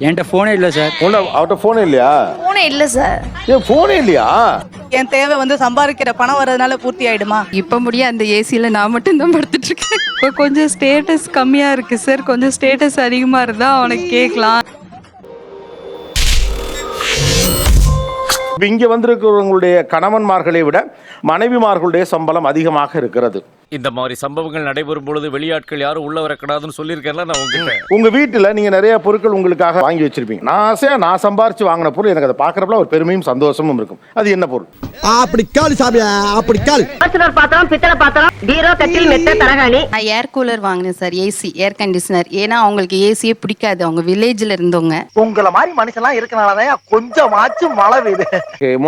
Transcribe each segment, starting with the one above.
என்கிட்ட ஃபோனே இல்லை சார். அவர்கிட்ட ஃபோனே இல்லையா? ஃபோனே இல்லை சார். ஏன் ஃபோனே இல்லையா? என் தேவை வந்து சம்பாதிக்கிற பணம் வர்றதுனால பூர்த்தி ஆயிடுமா? இப்போ முடிய அந்த ஏசியில் நான் மட்டும் தான் படுத்துட்டு இருக்கேன். இப்போ கொஞ்சம் ஸ்டேட்டஸ் கம்மியாக இருக்கு சார். கொஞ்சம் ஸ்டேட்டஸ் அதிகமாக இருந்தால் அவனுக்கு கேட்கலாம். இங்க வந்திருக்கிறவங்களுடைய கணவன்மார்களை விட மனைவிமார்களுடைய சம்பளம் அதிகமாக இருக்கிறது. இந்த மாதிரி சம்பவங்கள் நடைபெறும் பொழுது வெளியாட்கள் யாரும் உள்ள வரக்கூடாதுன்னு சொல்லியிருக்கேன்ல நான் உங்ககிட்ட. உங்க வீட்டுல நீங்க நிறைய பொருட்கள் உங்களுக்காக வாங்கி வச்சிருப்பீங்க. நான் ஆசையா நான் சம்பாரிச்சு வாங்கின பொருள் எனக்கு அதை பாக்குறப்பல ஒரு பெருமையும் சந்தோஷமும் இருக்கும். அது என்ன பொருள்? அப்படி காலி சாமியா, அப்படி காலி. பாத்திரம், பித்தளை பாத்திரம், பீரோ, கட்டில், மெத்தை, தலகாணி. நான் ஏர் கூலர் வாங்கினேன் சார். AC, air conditioner. ஏன்னா அவங்களுக்கு ஏசியே பிடிக்காது. அவங்க வில்லேஜில் இருந்தவங்க. உங்களை மாதிரி மனுஷன்லாம் இருக்கனாலதான் கொஞ்சமாச்சும் மழை பெய்யுது.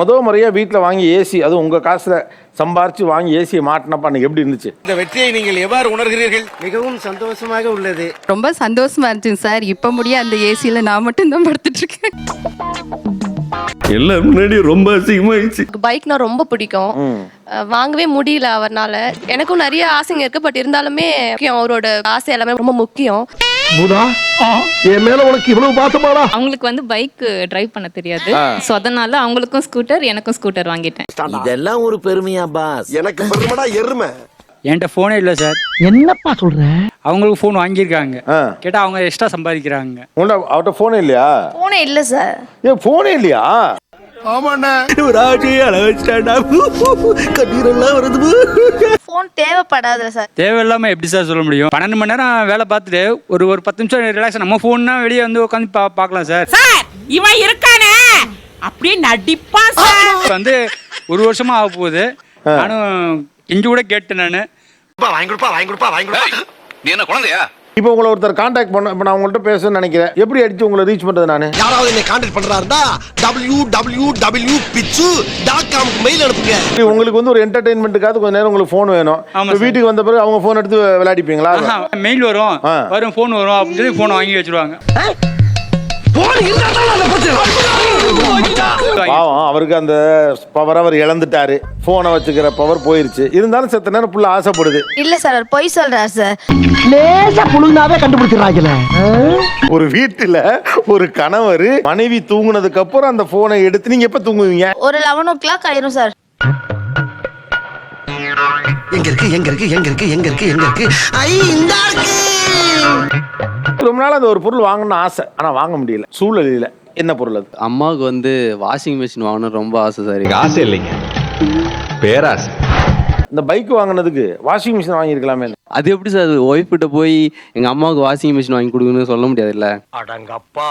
முதல் முறையா வீட்டுல வாங்கி ஏசி, அது உங்க காசுல சம்பாரிச்சு வாங்கி ஏசியை மாட்டினப்ப அன்னைக்கு எப்படி இருந்துச்சு? இந்த வெற்றியை நீங்கள் எவ்வாறு உணர்கிறீர்கள்? மிகவும் சந்தோஷமாக உள்ளது. ரொம்ப சந்தோஷமா இருந்துச்சு சார். இப்போ முடிய அந்த ஏசியில் நான் மட்டும் தான் படுத்துட்டு இருக்கேன். எல்லாம் முன்னாடி ரொம்ப அசிங்கமாயிடுச்சு. பைக்னா ரொம்ப பிடிக்கும். வாங்கவே முடியல அவர்னால. எனக்கும் நிறைய ஆசைங்க இருக்கு. பட் இருந்தாலுமே அவரோட ஆசை எல்லாமே ரொம்ப முக்கியம். என் மேல உனக்கு இவ்வளவு பாசமாடா? அவங்களுக்கு வந்து பைக் டிரைவ் பண்ண தெரியாது. சோ அதனால அவங்களுக்கும் ஸ்கூட்டர், எனக்கும் ஸ்கூட்டர் வாங்கிட்டேன். இதெல்லாம் ஒரு பெருமையா பாஸ்? எனக்கு பெருமைடா எருமை. என்கிட்ட ஃபோனே இல்லை சார். என்னப்பா சொல்ற? அவங்களுக்கு ஃபோன் வாங்கியிருக்காங்க. கேட்டா அவங்க எக்ஸ்ட்ரா சம்பாதிக்கிறாங்க. அவர்கிட்ட ஃபோனே இல்லையா? ஃபோனே இல்லை சார். ஏன் ஃபோனே இல்லையா? ஃபோன் தேவைப்படாத சார். தேவையில்லாம எப்படி சார் சொல்ல முடியும்? 12 மணி நேரம் வேலை பார்த்துட்டு ஒரு 10 நிமிஷம் ரிலாக்ஸ் நம்ம ஃபோன்னா வெளியே வந்து உட்காந்து பார்க்கலாம் சார். இவன் இருக்கானே அப்படியே நடிப்பான் சார். வந்து 1 வருஷமா ஆக போகுது. நானும் இஞ்சி கூட கேட்டேன். நானு வாங்கி கொடுப்பா. நீ என்ன குழந்தையா? இப்போ உங்களை ஒருத்தர் கான்டாக்ட் பண்ண, இப்போ நான் உங்கள்கிட்ட பேசணும்னு நினைக்கிறேன். எப்படி அடிச்சு உங்களை ரீச் பண்றது? நானு யாராவது என்னை கான்டாக்ட் பண்றாருன்னா www.pitchu.com மெயில் அனுப்புங்க. உங்களுக்கு வந்து ஒரு என்டர்டைன்மெண்ட்டுக்காக கொஞ்ச நேரம் உங்களுக்கு ஃபோன் வேணும். வீட்டுக்கு வந்த பிறகு அவங்க ஃபோன் எடுத்து விளையாடிப்பீங்களா? மெயில் வரும் ஃபோன் வரும் அப்படின்னு சொல்லி ஃபோன் வாங்கி வச்சிருவாங்க. பாவம், அவருக்கு அந்த பவர் அவர் இழந்துட்டாரு. போனை வச்சுக்கிற பவர் போயிருச்சு. இருந்தாலும் செத்த நேரம் புள்ள ஆசைப்படுது. இல்ல சார், அவர் பொய் சொல்றாரு சார். லேசா புழுந்தாவே கண்டுபிடிச்சிடறாங்களே. ஒரு வீட்டுல ஒரு கணவர் மனைவி தூங்குனதுக்கு அப்புறம் அந்த போனை எடுத்து நீங்க எப்ப தூங்குவீங்க? ஒரு 11 o'clock ஆயிரும் சார். எங்க இருக்கு? ஐ இந்தா இருக்கு. ரொம்ப நாள் அந்த ஒரு பொருள் வாங்கணும்னு ஆசை, ஆனா வாங்க முடியல. சூழல் இல்ல. என்ன பொருள் அது? அம்மாவுக்கு வந்து வாஷிங் மிஷின் வாங்கணும் ரொம்ப ஆசை சார். ஆசை இல்லைங்க, பேராசை. இந்த பைக் வாங்கினதுக்கு வாஷிங் மிஷின் வாங்கியிருக்கலாமே. அது எப்படி சார் ஒய்ஃப் கிட்ட போய் எங்க அம்மாவுக்கு வாஷிங் மிஷின் வாங்கி கொடுக்கணும்னு சொல்ல முடியாது இல்ல? அடங்கப்பா,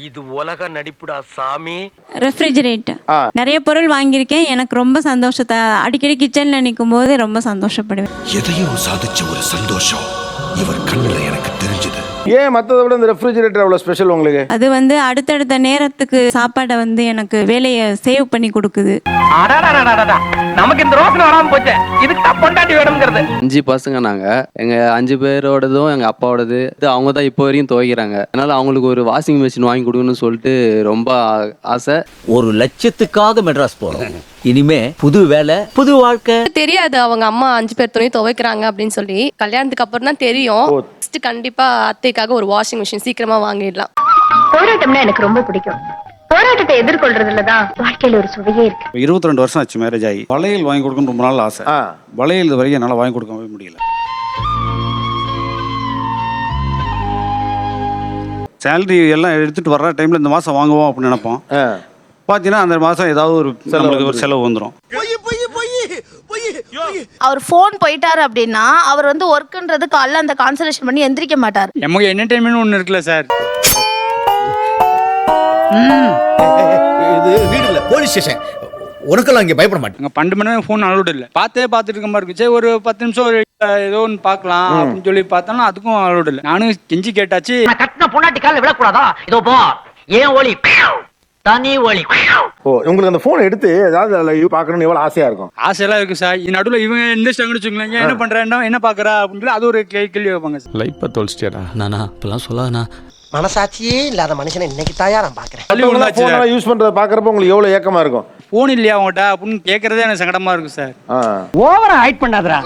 இது உலக நடிப்புடா சாமி. ரெஃப்ரிஜரேட்டர் நிறைய பொருள் வாங்கியிருக்கேன். எனக்கு ரொம்ப சந்தோஷத்தை அடிக்கடி கிச்சன்ல நிற்கும் போது ரொம்ப சந்தோஷப்படுவேன். எதையோ சாதிச்ச ஒரு சந்தோஷம் இவர் கண்ணுல எனக்கு தெரிஞ்சது. ஏன் மற்றதை விட இந்த ரெஃப்ரிஜரேட்டர் அவ்வளோ ஸ்பெஷல் உங்களுக்கு? அது வந்து அடுத்தடுத்த நேரத்துக்கு சாப்பாடை வந்து எனக்கு வேலையை சேவ் பண்ணி கொடுக்குது. நமக்கு இந்த ரோசனை வராம போச்சு. இதுக்கு தான் பொண்டாட்டி வேணும்ங்கிறது. 5 பசங்க நாங்க. எங்க 5 பேரோடதும் எங்க அப்பாவோடது அவங்க தான் இப்போ வரைக்கும் துவைக்கிறாங்க. அதனால அவங்களுக்கு ஒரு வாஷிங் மிஷின் வாங்கி கொடுக்கணும்னு சொல்லிட்டு ரொம்ப ஆசை. 1 லட்சத்துக்காக மெட்ராஸ் போறோம். இனிமே புது வேலை, புது வாழ்க்கை. தெரியாது அவங்க அம்மா 5 பேர் துணி துவைக்கிறாங்க அப்படின்னு சொல்லி. கல்யாணத்துக்கு அப்புறம் தான் தெரியும். கண்டிப்பா அத்தைக்காக ஒரு வாஷிங் மிஷின் சீக்கிரமா வாங்கிடலாம். போராட்டம்னா எனக்கு ரொம்ப பிடிக்கும். போராட்டத்தை எதிர்கொள்றதுலதான் வாழ்க்கையில ஒரு சுவையே இருக்கு. 22 வருஷம் ஆச்சு மேரேஜ் ஆகி. வளையல் வாங்கி கொடுக்கணும் ரொம்ப நாள் ஆசை. வளையல் இது வரைக்கும் என்னால வாங்கி கொடுக்கவே முடியல. சேலரி எல்லாம் எடுத்துட்டு வர்ற டைம்ல இந்த மாசம் வாங்குவோம் அப்படின்னு நினைப்போம். பாத்தீங்கன்னா அந்த மாசம் ஏதாவது ஒரு செலவு வந்துடும். அவர் போன் போயிட்டாரு அப்படின்னா அவர் வந்து ஒர்க்ன்றது காலைல அந்த கான்சன்ட்ரேஷன் பண்ணி எந்திரிக்க மாட்டார். நமக்கு என்டர்டைன்மெண்ட் ஒன்று இருக்குல்ல சார். இது வீடு இல்ல, போலீஸ் ஸ்டேஷன். உனக்கெல்லாம் இங்க பயப்பட மாட்டேன். 12 மணி நேரம் ஃபோன் அலோடு இல்லை. பார்த்துட்டு இருக்க மாதிரி இருக்கு. சரி ஒரு 10 நிமிஷம் ஏதோ ஒன்று பார்க்கலாம் அப்படின்னு சொல்லி பார்த்தாலும் அதுக்கும் அலோடு இல்லை. நானும் கெஞ்சி கேட்டாச்சு. கட்டின பொண்டாட்டி கால விடக்கூடாதா? இதோ போ, ஏன் ஒளி தனி ஒளி. உங்களுக்கு அந்த போன் எடுத்து ஏதாவது பார்க்கணும்னு எவ்வளவு ஆசையா இருக்கும்? ஆசையெல்லாம் இருக்கு சார். இது நடுவில் இவங்க எந்திரிச்சாங்கன்னு வச்சுக்கோங்களேன், என்ன பண்றேன் என்ன பாக்குறா அப்படின்னு சொல்லி அது ஒரு கேள்வி வைப்பாங்க. லைஃப் தொலைச்சிட்டியாடா? நானா இப்பெல்லாம் சொல்லாதண்ணா. மனசாட்சியே இல்லாத மனுஷனை இன்னைக்கு தாயா நான் பாக்குறேன். யூஸ் பண்றத பாக்குறப்ப உங்களுக்கு எவ்வளவு ஏக்கமா இருக்கும்? போன் இல்லையா அவங்ககிட்ட அப்படின்னு கேட்கறதே எனக்கு சங்கடமா இருக்கும் சார். ஓவரா ஹைட் பண்ணாதடா.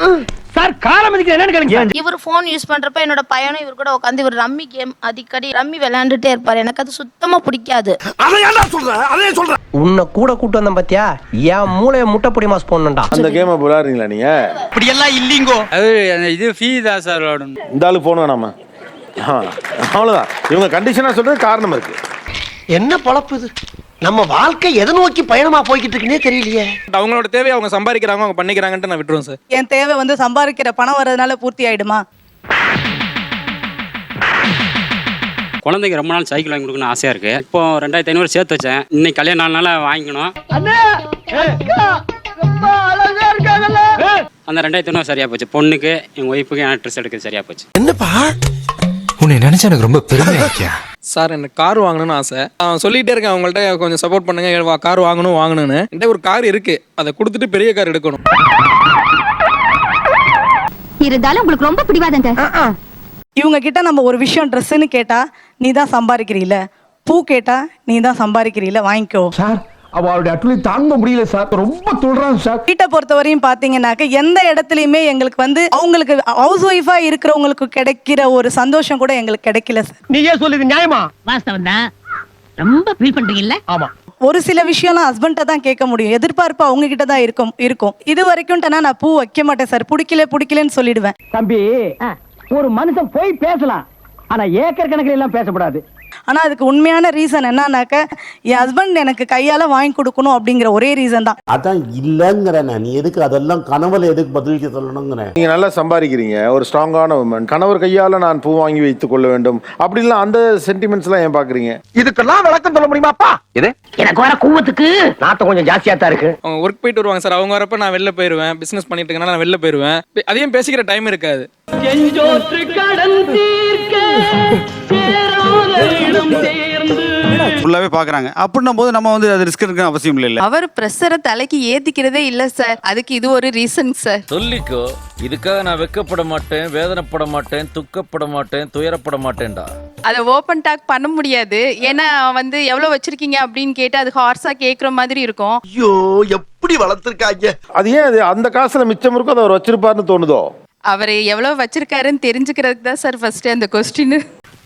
சார் காலமதிக்கு என்னன்னு கேளுங்க. இவர் போன் யூஸ் பண்றப்ப என்னோட பையனும் இவர் கூட உட்காந்து இவர் ரம்மி கேம் அடிக்கடி ரம்மி விளையாண்டுட்டே இருப்பாரு. எனக்கு அது சுத்தமா பிடிக்காது. உன்னை கூட கூட்டு வந்தேன் பாத்தியா, என் மூளைய முட்டை பொடி மாஸ் போடணும்டா. அந்த கேமை விளையாடுறீங்களா நீங்க? இப்படி எல்லாம் இல்லீங்கோ. அது இது ஃபீ தான் சார் விளையாடணும். இந்த ஆளுக்கு போன் வேணாமா? அவ்வளவுதான். இவங்க கண்டிஷனா சொல்றது காரணம் இருக்கு. என்ன பொழப்பு இது? நம்ம வாழ்க்கை எதை நோக்கி பயணமா போய்கிட்டு இருக்குன்னே தெரியலையே. அவங்களோட தேவையை அவங்க சம்பாதிக்கிறாங்க, அவங்க பண்ணிக்கிறாங்கன்ட்டு நான் விட்டுருவேன் சார். என் தேவை வந்து சம்பாதிக்கிற பணம் வர்றதுனால பூர்த்தி ஆயிடுமா? குழந்தைக்கு ரொம்ப நாள் சைக்கிள் வாங்கி கொடுக்கணும்னு ஆசையாக இருக்குது. இப்போ 2500 சேர்த்து வச்சேன். இன்னைக்கு கல்யாண நாள்னால வாங்கிக்கணும். அந்த 2500 சரியாக போச்சு. பொண்ணுக்கு எங்கள் ஒய்ஃபுக்கு எனக்கு ட்ரெஸ் எடுக்க சரியாக போச்சு. என்னப்பா உன்னை நினைச்சா எனக்கு ரொம்ப பெருமையா இருக்கியா? சார் எனக்கு கார் வாங்கணும்னு ஆசை. நான் சொல்லிட்டே இருக்கேன் அவங்கள்ட்ட கொஞ்சம் சப்போர்ட் பண்ணுங்க, கார் வாங்கணும்னு. என்கிட்ட ஒரு கார் இருக்கு, அதை கொடுத்துட்டு பெரிய கார் எடுக்கணும். இருந்தாலும் உங்களுக்கு ரொம்ப பிடிவாதங்க. இவங்க கிட்ட நம்ம ஒரு விஷயம் ட்ரெஸ்ன்னு கேட்டா நீ தான் சம்பாதிக்கிறீல, பூ கேட்டா நீ தான் சம்பாதிக்கிறீல, வாங்கிக்கோ சார் அவளுடைய அட்டுலி தாங்க முடியல சார், ரொம்ப சொல்றாங்க சார். வீட்டை பொறுத்த வரையும் பாத்தீங்கன்னாக்க எந்த இடத்துலயுமே எங்களுக்கு வந்து அவங்களுக்கு ஹவுஸ் ஒய்ஃபா இருக்கிறவங்களுக்கு கிடைக்கிற ஒரு சந்தோஷம் கூட எங்களுக்கு கிடைக்கல சார். நீயே சொல்லுது நியாயமா? வாஸ்தவம் தான். ரொம்ப ஃபீல் பண்றீங்கல்ல? ஆமா. ஒரு சில விஷயம்லாம் ஹஸ்பண்ட தான் கேட்க முடியும், எதிர்பார்ப்பு அவங்க கிட்ட தான் இருக்கும். இது வரைக்கும் நான் பூ வைக்க மாட்டேன் சார், பிடிக்கலன்னு சொல்லிடுவேன். தம்பி, ஒரு மனுஷன் போய் பேசலாம், ஆனா ஏக்கர் கணக்கில் எல்லாம் பேசக்கூடாது. ஆனா அதுக்கு உண்மையான ரீசன் என்னன்னாக்க என் ஹஸ்பண்ட் எனக்கு கையால வாங்கி கொடுக்கணும் அப்படிங்கிற ஒரே ரீசன் தான். அதான் இல்லங்கிற நீ எதுக்கு அதெல்லாம் கனவுல எதுக்கு பதிலுக்கு சொல்லணுங்கிற? நீங்க நல்லா சம்பாதிக்கிறீங்க, ஒரு ஸ்ட்ராங்கான உமன், கணவர் கையால நான் பூ வாங்கி வைத்துக் கொள்ள வேண்டும் அப்படிலாம் அந்த சென்டிமெண்ட்ஸ் எல்லாம் ஏன் பாக்குறீங்க? இதுக்கெல்லாம் விளக்கம் சொல்ல முடியுமாப்பா? இது எனக்கு வர கூவத்துக்கு நாட்டம் கொஞ்சம் ஜாஸ்தியா தான் இருக்கு. அவங்க ஒர்க் போயிட்டு வருவாங்க சார், அவங்க வரப்ப நான் வெளில போயிருவேன். பிசினஸ் பண்ணிட்டு இருக்கனால நான் வெளில போயிருவேன். அதையும் பேசிக்கிற டைம் இருக்காது. ஃபுல்லாவே பாக்குறாங்க. அப்படின்னும் போது நம்ம வந்து அது ரிஸ்க் எடுக்க அவசியம் இல்லை. அவர் பிரஷரை தலைக்கு ஏத்திக்கிறதே இல்ல சார், அதுக்கு இது ஒரு ரீசன் சார். சொல்லிக்கோ, இதுக்காக நான் வெக்கப்பட மாட்டேன், வேதனைப்பட மாட்டேன், துக்கப்பட மாட்டேன், துயரப்பட மாட்டேன்டா. அதை ஓபன் டாக் பண்ண முடியாது, ஏன்னா வந்து எவ்வளவு வச்சிருக்கீங்க அப்படின்னு கேட்டு அது ஹார்ஸா கேக்குற மாதிரி இருக்கும். ஐயோ எப்படி வளர்த்திருக்காங்க. அது ஏன் அது அந்த காசுல மிச்சம் இருக்கும், அதை அவர் வச்சிருப்பாருன்னு தோணுதோ? அவர் எவ்வளவு வச்சிருக்காருன்னு தெரிஞ்சுக்கிறதுக்கு தான் சார் ஃபர்ஸ்ட் அந்த கொஸ்டின்.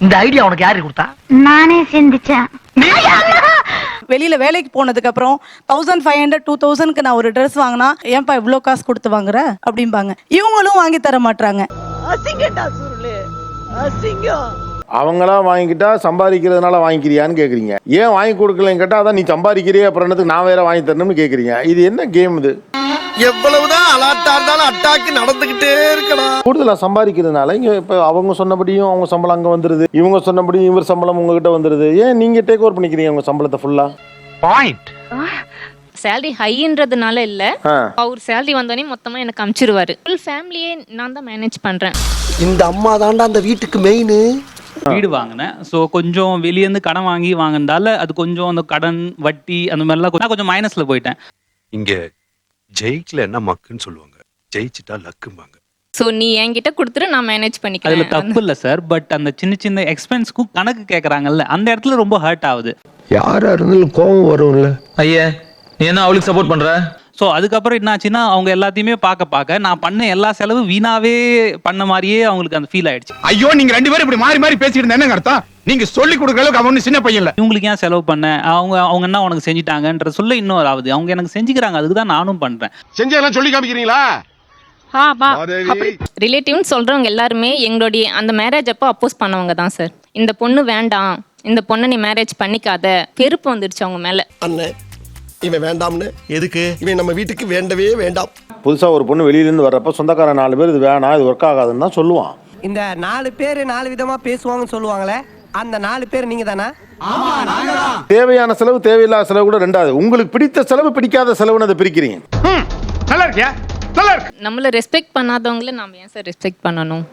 இந்த ஐடியா உனக்கு யாரு கொடுத்தா? நானே சிந்திச்சேன். வெளியில வேலைக்கு போனதுக்கு அப்புறம் 1500 2000க்கு நான் ஒரு ட்ரெஸ் வாங்கினா ஏன்பா இவ்வளவு காசு கொடுத்து வாங்குற அப்படிம்பாங்க. இவங்களும் வாங்கி தர மாட்டாங்க. அவங்களா வாங்கிக்கிட்டா சம்பாதிக்கிறதுனால வாங்கிக்கிறியான்னு கேக்குறீங்க. ஏன் வாங்கி கொடுக்கலன்னு கேட்டா அதான் நீ சம்பாதிக்கிறியே, அப்புறம் என்னத்துக்கு நான் வேற வாங்கி தரணும்னு கேக்குறீங்க. இது என்ன கேம் இது? எவ்வளவுதான் அலாட்டா இருந்தாலும் அட்டாக்கு நடந்துகிட்டே இருக்கணும். கூடுதலா சம்பாதிக்கிறதுனால இங்க இப்ப அவங்க சொன்னபடியும் அவங்க சம்பளம் அங்க வந்துருது, இவங்க சொன்னபடியும் இவர் சம்பளம் உங்ககிட்ட வந்துருது. ஏன் நீங்க டேக் ஓவர் பண்ணிக்கிறீங்க உங்க சம்பளத்தை ஃபுல்லா? பாயிண்ட். சேலரி ஹைன்றதுனால இல்ல, அவர் சேலரி வந்தோடனே மொத்தமா எனக்கு அனுப்பிச்சிருவாரு. ஃபுல் ஃபேமிலியே நான் தான் மேனேஜ் பண்றேன். இந்த அம்மா தாண்டா அந்த வீட்டுக்கு மெயின். வீடு வாங்கினேன். ஸோ கொஞ்சம் வெளியேருந்து கடன் வாங்கி வாங்கினதால அது கொஞ்சம் அந்த கடன் வட்டி அந்த மாதிரிலாம் கொஞ்சம் மைனஸ்ல போயிட்டேன். இங்க ஜெயிக்கல என்ன மக்குன்னு சொல்லுவாங்க, ஜெயிச்சிட்டா லக்கும்பாங்க. ஸோ நீ என்கிட்ட கொடுத்துரு, நான் மேனேஜ் பண்ணிக்கிறேன். அதுல தப்பு இல்லை சார், பட் அந்த சின்ன சின்ன எக்ஸ்பென்ஸ்க்கும் கணக்கு கேட்கறாங்கல்ல, அந்த இடத்துல ரொம்ப ஹர்ட் ஆகுது. யாரா இருந்தாலும் கோவம் வரும்ல. ஐயா நீ என்ன அவளுக்கு சப்போர்ட் பண்ற? ஸோ அதுக்கப்புறம் என்னாச்சுன்னா அவங்க எல்லாத்தையுமே பார்க்க நான் பண்ண எல்லா செலவு வீணாவே பண்ண மாதிரியே அவங்களுக்கு அந்த ஃபீல் ஆயிடுச்சு. ஐயோ நீங்க ரெண்டு பேரும் இப்படி மாறி மாறி பேசிட்டு இருந்தா என்னங்க அர்த்தம்? நீங்க சொல்லி கொடுக்குற அளவுக்கு அவன் சின்ன பையன் இல்ல. இவங்களுக்கு ஏன் செலவு பண்ண, அவங்க என்ன உனக்கு செஞ்சுட்டாங்கன்ற சொல்ல இன்னும் ஆகுது. அவங்க எனக்கு செஞ்சுக்கிறாங்க, அதுக்கு தான் நானும் பண்றேன். செஞ்சதெல்லாம் சொல்லி காமிக்கிறீங்களா? ரிலேட்டிவ்னு சொல்றவங்க எல்லாருமே எங்களுடைய அந்த மேரேஜ் அப்போ அப்போஸ் பண்ணவங்க தான் சார். இந்த பொண்ணு வேண்டாம், இந்த பொண்ணை நீ மேரேஜ் பண்ணிக்காத, வெறுப்பு வந்துருச்சு அவங்க மேல. அண்ணே இவன் வேண்டாம்னு எதுக்கு? இவன் நம்ம வீட்டுக்கு வேண்டவே வேண்டாம். புதுசா ஒரு பொண்ணு வெளியில இருந்து வர்றப்ப சொந்தக்கார 4 பேர் இது வேணாம், இது ஒர்க் ஆகாதுன்னு தான் சொல்லுவான். இந்த 4 பேர் 4 விதமா பேசுவாங்கன்னு சொல்லுவாங்களே, அந்த 4 பேர் நீங்க தானா? தேவையான செலவு தேவையில்லாத செலவு கூட ரெண்டாவது. உங்களுக்கு பிடித்த செலவு பிடிக்காத செலவுன்னு அதை பிரிக்கிறீங்க. நல்லா இருக்கியா? நல்லா இருக்கு. நம்மள ரெஸ்பெக்ட் பண்ணாதவங்கள நாம ஏன் சார் ரெஸ்பெக்ட் பண்ணணும்?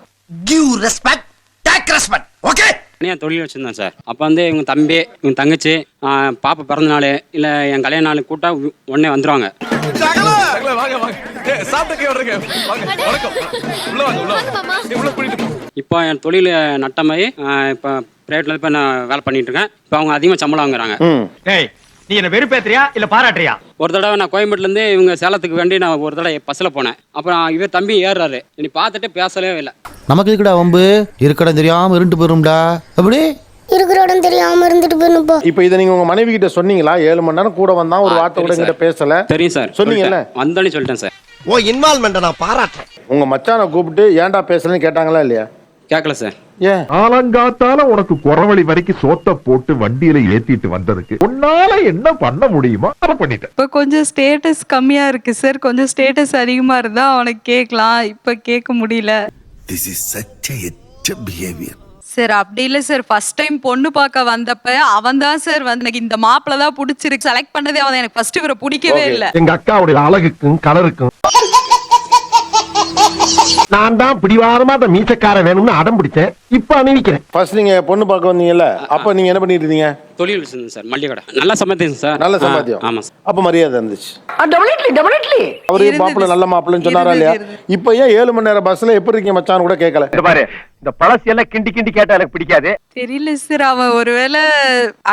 Give respect, take respect. Okay. தனியாக தொழில் வச்சுருந்தேன் சார். அப்போ வந்து இவங்க தம்பி, இவங்க தங்கச்சி, பாப்பா பிறந்த நாள் இல்லை என் கல்யாண நாள் கூட்டா உடனே வந்துடுவாங்க. இப்போ என் தொழில் நட்டமாயி இப்போ பிரைவேட்ல இப்போ நான் வேலை பண்ணிட்டு இருக்கேன். இப்போ அவங்க அதிகமாக சம்பளம் வாங்குறாங்க. நீ என்ன வெறுப்பேத்துறியா இல்ல பாராட்டுறியா? ஒரு தடவை நான் கோயம்பேட்டிலேருந்து இவங்க சேலத்துக்கு வேண்டி நான் ஒரு தடவை பஸ்ஸில் போனேன். அப்புறம் இவர் தம்பி ஏறுறாரு, என்னை பார்த்துட்டு பேசவே இல்லை. நமக்கு இருக்கடா வம்பு, இருக்கடம் தெரியாம இருண்டு போயிரும்டா. அப்படி இருக்கிற இடம் தெரியாம இருந்துட்டு போயிருப்பா. இப்போ இதை நீங்க உங்க மனைவி கிட்ட சொன்னீங்களா? 7 மணி நேரம் கூட வந்தா ஒரு வார்த்தை கூட கிட்ட பேசல. தெரியும் சார், சொன்னீங்கல்ல? வந்தோன்னு சொல்லிட்டேன் சார். ஓ இன்வால்வ்மெண்ட் நான் பாராட்டுறேன். உங்க மச்சானை கூப்பிட்டு ஏன்டா பேசலன்னு கேட்டாங்களா இல்லையா? கேட்கல சார். ஏன்? ஆலங்காத்தால உனக்கு குறவழி வரைக்கும் சோத்த போட்டு வண்டியில ஏத்திட்டு வந்ததுக்கு உன்னால என்ன பண்ண முடியுமோ அதை பண்ணிட்டேன். இப்போ கொஞ்சம் ஸ்டேட்டஸ் கம்மியா இருக்கு சார், கொஞ்சம் ஸ்டேட்டஸ் அதிகமா இருந்தா அவனுக்கு கேட்கலாம், இப்ப கேட்க முடியல. This is such a behavior. Sir அப்படி இல்ல சார், ஃபர்ஸ்ட் டைம் பொண்ணு பார்க்க வந்தப்ப அவன் தான் சார் வந்து எனக்கு இந்த மாப்பிள்ள தான் பிடிச்சிருக்கு செலக்ட் பண்ணதே அவன். எனக்கு ஃபர்ஸ்ட் இவரை பிடிக்கவே இல்லை. எங்க அக்காவுடைய அழகுக்கும் கலருக்கும் நான் தான் பிடிவாரமா அந்த மீசக்கார வேணும்னு அடம் பிடிச்சேன். இப்ப அணிவிக்கிறேன். ஃபர்ஸ்ட் நீங்க பொண்ணு பார்க்க வந்தீங்கல்ல, அப்ப நீங்க என்ன பண்ணிட்டு இருந்தீங்க? தொழில் வச்சிருந்தேன் சார், மல்லிகை கடை. நல்லா சம்பாதிச்சேன் சார். நல்ல சம்பாத்தியம். ஆமா சார். அப்ப மரியாதை இருந்துச்சு. டெபினெட்லி அவரு மாப்பிள்ள நல்ல மாப்பிள்ளன்னு சொன்னாரா இல்லையா? இப்ப ஏன் 7 மணி நேரம் பஸ்ல எப்படி இருக்கீங்க மச்சான் கூட கேட்கல? பாரு, இந்த பழசி எல்லாம் கிண்டி கிண்டி கேட்டா எனக்கு பிடிக்காது. தெரியல சார், அவன் ஒருவேளை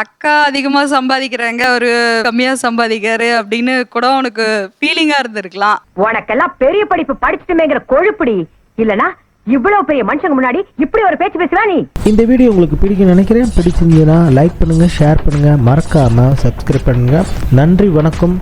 அக்கா அதிகமா சம்பாதிக்கிறாங்க அவரு கம்மியா சம்பாதிக்காரு அப்படின்னு கூட அவனுக்கு ஃபீலிங்கா இருந்திருக்கலாம். உனக்கெல்லாம் பெரிய படிப்பு படிச்சுட்டுமேங்கிற கொழுப்புடி இல்லனா இவ்வளவு பெரிய மனுஷங்க முன்னாடி இப்படி ஒரு பேச்சு பேசுவா நீ? இந்த வீடியோ உங்களுக்கு பிடிக்கும் நினைக்கிறேன். பிடிச்சிருந்தீங்கன்னா லைக் பண்ணுங்க, ஷேர் பண்ணுங்க, மறக்காம சப்ஸ்கிரைப் பண்ணுங்க. நன்றி, வணக்கம்.